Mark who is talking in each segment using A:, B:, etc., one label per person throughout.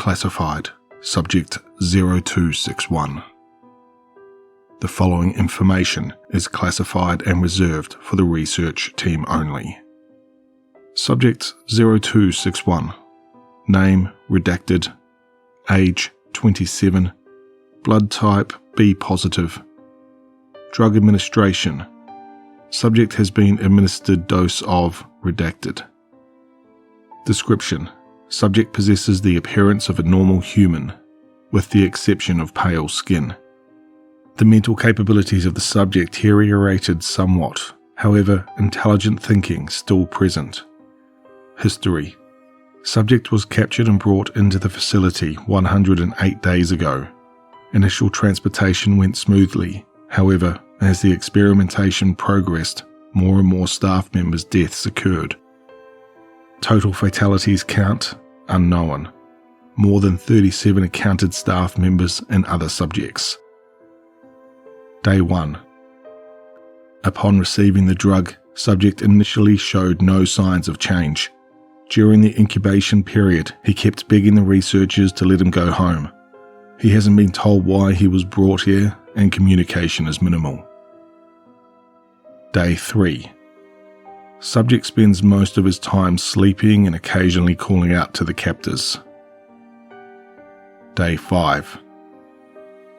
A: Classified, Subject 0261. The following information is classified and reserved for the research team only. Subject 0261. Name redacted. Age 27. Blood type B positive. Drug administration. Subject has been administered dose of redacted. Description. Subject possesses the appearance of a normal human, with the exception of pale skin. The mental capabilities of the subject deteriorated somewhat, however, intelligent thinking still present. History. Subject was captured and brought into the facility 108 days ago. Initial transportation went smoothly, however, as the experimentation progressed, more and more staff members' deaths occurred. Total fatalities count, unknown. More than 37 accounted staff members and other subjects. Day 1. Upon receiving the drug, subject initially showed no signs of change. During the incubation period, he kept begging the researchers to let him go home. He hasn't been told why he was brought here, and communication is minimal. Day 3. Subject spends most of his time sleeping and occasionally calling out to the captors. Day 5.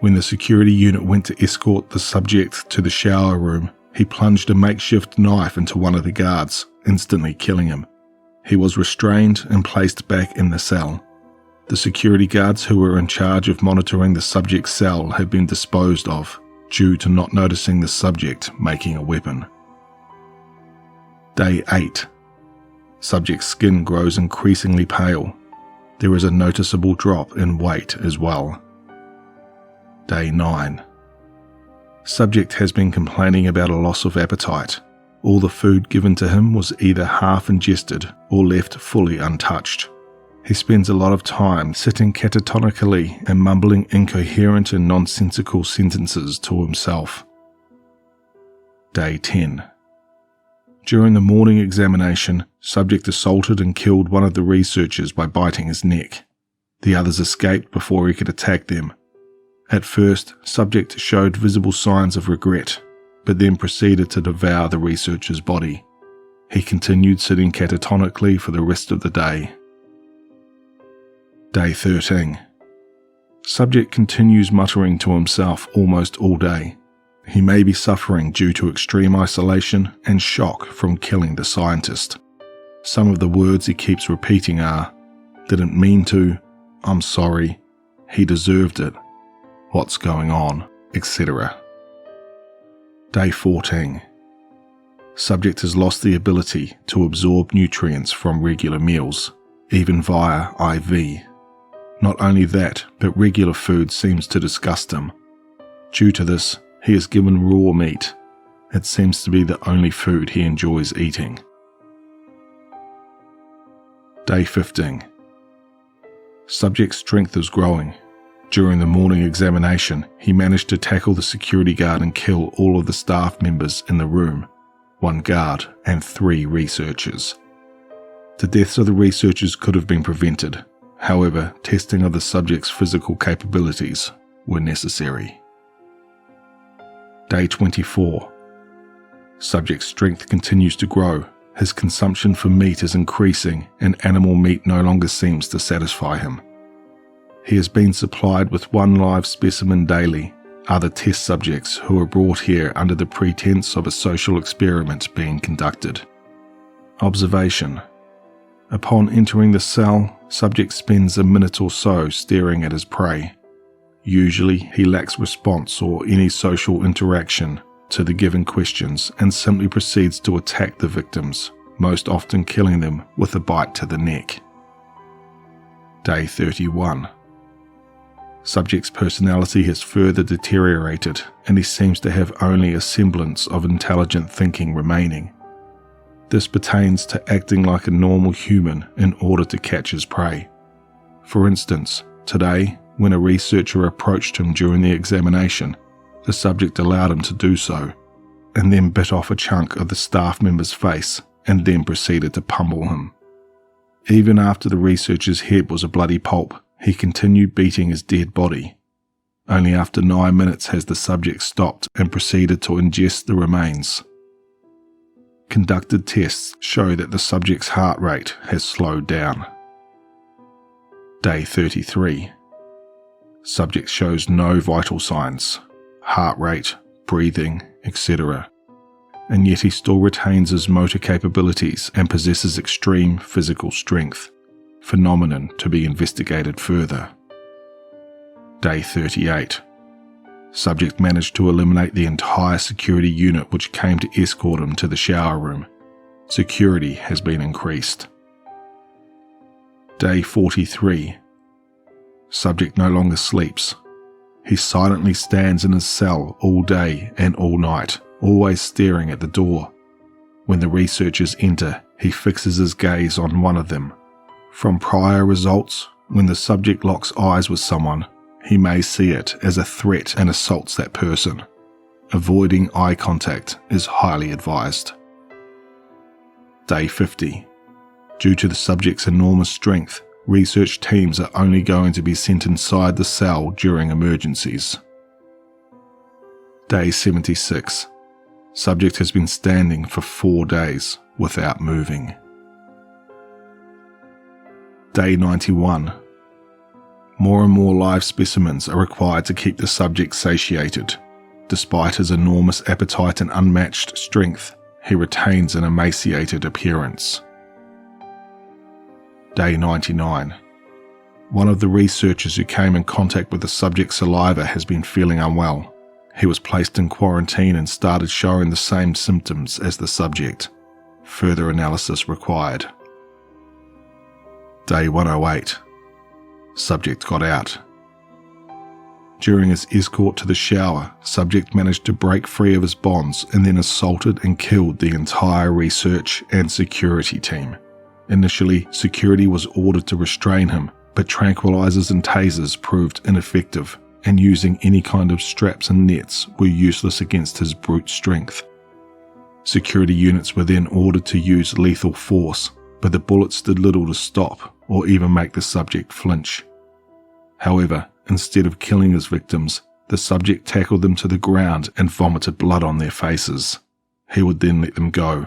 A: When the security unit went to escort the subject to the shower room, he plunged a makeshift knife into one of the guards, instantly killing him. He was restrained and placed back in the cell. The security guards who were in charge of monitoring the subject's cell have been disposed of, due to not noticing the subject making a weapon. Day 8. Subject's skin grows increasingly pale. There is a noticeable drop in weight as well. Day 9. Subject has been complaining about a loss of appetite. All the food given to him was either half ingested or left fully untouched. He spends a lot of time sitting catatonically and mumbling incoherent and nonsensical sentences to himself. Day 10. During the morning examination, subject assaulted and killed one of the researchers by biting his neck. The others escaped before he could attack them. At first, subject showed visible signs of regret, but then proceeded to devour the researcher's body. He continued sitting catatonically for the rest of the day. Day 13. Subject continues muttering to himself almost all day. He may be suffering due to extreme isolation and shock from killing the scientist. Some of the words he keeps repeating are, "Didn't mean to," "I'm sorry," "He deserved it," "What's going on," etc. Day 14. Subject has lost the ability to absorb nutrients from regular meals, even via IV. Not only that, but regular food seems to disgust him. Due to this, he is given raw meat. It seems to be the only food he enjoys eating. Day 15. Subject's strength is growing. During the morning examination, he managed to tackle the security guard and kill all of the staff members in the room, 1 guard and 3 researchers. The deaths of the researchers could have been prevented. However, testing of the subject's physical capabilities were necessary. Day 24. Subject's strength continues to grow. His consumption for meat is increasing, and animal meat no longer seems to satisfy him. He has been supplied with 1 live specimen daily, other test subjects who are brought here under the pretense of a social experiment being conducted. Observation. Upon entering the cell, subject spends a minute or so staring at his prey. Usually, he lacks response or any social interaction to the given questions and simply proceeds to attack the victims, most often killing them with a bite to the neck. Day 31. Subject's personality has further deteriorated, and he seems to have only a semblance of intelligent thinking remaining. This pertains to acting like a normal human in order to catch his prey. For instance, today, when a researcher approached him during the examination, the subject allowed him to do so, and then bit off a chunk of the staff member's face and then proceeded to pummel him. Even after the researcher's head was a bloody pulp, he continued beating his dead body. Only after 9 minutes has the subject stopped and proceeded to ingest the remains. Conducted tests show that the subject's heart rate has slowed down. Day 33. Subject shows no vital signs, heart rate, breathing, etc. And yet he still retains his motor capabilities and possesses extreme physical strength, phenomenon to be investigated further. Day 38. Subject managed to eliminate the entire security unit which came to escort him to the shower room. Security has been increased. Day 43. Subject no longer sleeps. He silently stands in his cell all day and all night, always staring at the door. When the researchers enter, he fixes his gaze on one of them. From prior results, when the subject locks eyes with someone, he may see it as a threat and assaults that person. Avoiding eye contact is highly advised. Day 50. Due to the subject's enormous strength, research teams are only going to be sent inside the cell during emergencies. Day 76. Subject has been standing for 4 days without moving. Day 91. More and more live specimens are required to keep the subject satiated. Despite his enormous appetite and unmatched strength, he retains an emaciated appearance. Day 99. One of the researchers who came in contact with the subject's saliva has been feeling unwell. He was placed in quarantine and started showing the same symptoms as the subject. Further analysis required. Day 108. Subject got out. During his escort to the shower, subject managed to break free of his bonds and then assaulted and killed the entire research and security team. Initially, security was ordered to restrain him, but tranquilizers and tasers proved ineffective, and using any kind of straps and nets were useless against his brute strength. Security units were then ordered to use lethal force, but the bullets did little to stop or even make the subject flinch. However, instead of killing his victims, the subject tackled them to the ground and vomited blood on their faces. He would then let them go.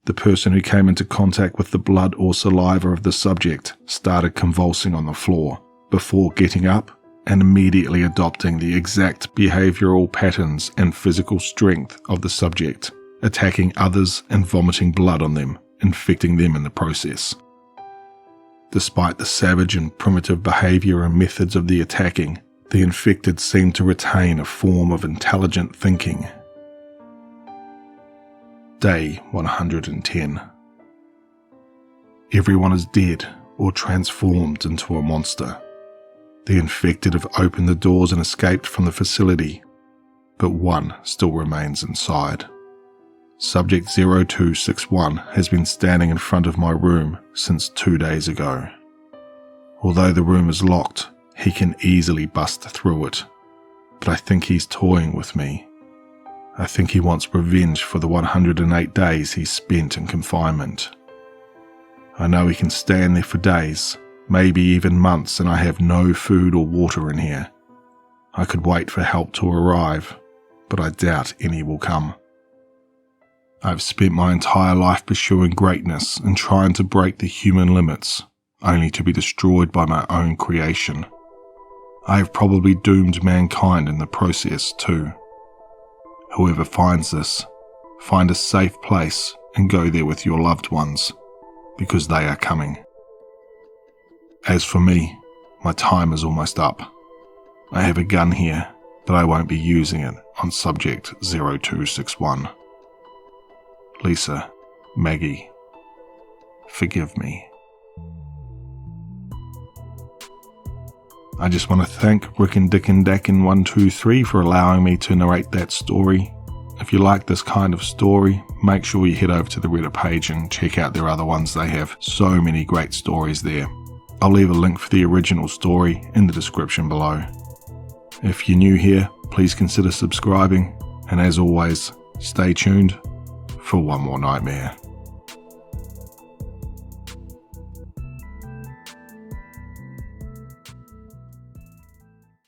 A: The person who came into contact with the blood or saliva of the subject started convulsing on the floor, before getting up and immediately adopting the exact behavioral patterns and physical strength of the subject, attacking others and vomiting blood on them, infecting them in the process. Despite the savage and primitive behavior and methods of the attacking, the infected seemed to retain a form of intelligent thinking. Day 110. Everyone is dead or transformed into a monster. The infected have opened the doors and escaped from the facility, but one still remains inside. Subject 0261 has been standing in front of my room since 2 days ago. Although the room is locked, he can easily bust through it, but I think he's toying with me. I think he wants revenge for the 108 days he spent in confinement. I know he can stand there for days, maybe even months, and I have no food or water in here. I could wait for help to arrive, but I doubt any will come. I've spent my entire life pursuing greatness and trying to break the human limits, only to be destroyed by my own creation. I have probably doomed mankind in the process too. Whoever finds this, find a safe place and go there with your loved ones, because they are coming. As for me, my time is almost up. I have a gun here, but I won't be using it on subject 0261. Lisa, Maggie, forgive me. I just want to thank Rick and Dick and Dak in 123 for allowing me to narrate that story. If you like this kind of story, make sure you head over to the Reddit page and check out their other ones. They have so many great stories there. I'll leave a link for the original story in the description below. If you're new here, please consider subscribing, and as always, stay tuned for one more nightmare.